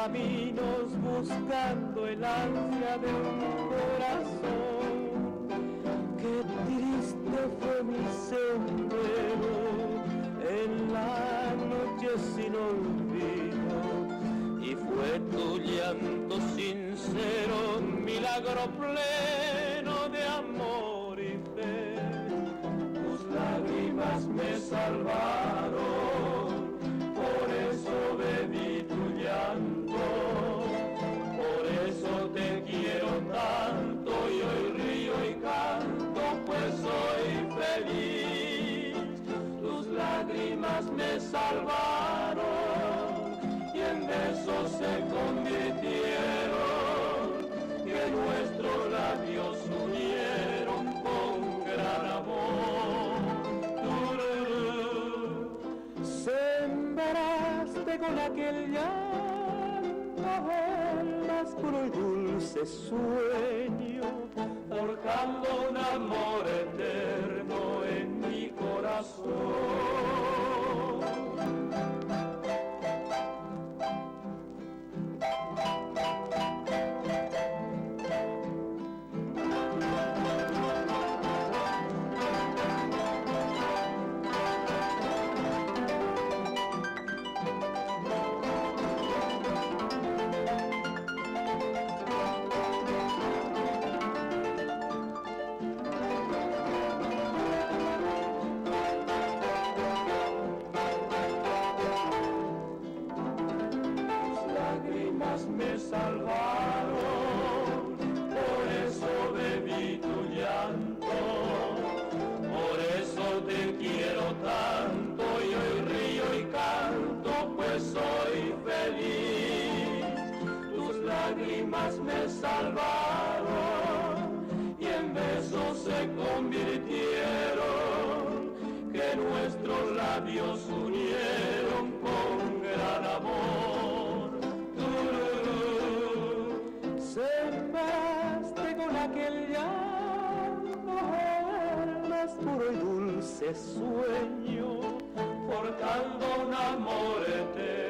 caminos buscando el ansia de un corazón. Qué triste fue mi sendero en la noche sin olvido, y fue tu llanto sincero, milagro pleno de amor y fe. Tus lágrimas me salvaron, por eso bebí tu llanto, por eso te quiero tanto y hoy río y canto, pues soy feliz. Tus lágrimas me salvaron y en besos se convirtieron, que nuestros labios unieron con gran amor. Sembraste con aquel llanto el más puro y dulce sueño, forjando un amor eterno en mi corazón. Me salvaron, por eso bebí tu llanto, por eso te quiero tanto y hoy río y canto, pues soy feliz. Tus lágrimas me salvaron y en besos se convirtieron, que nuestros labios unieron con gran amor. Sembraste con aquel llanto el más puro y dulce sueño, forjando un amor eterno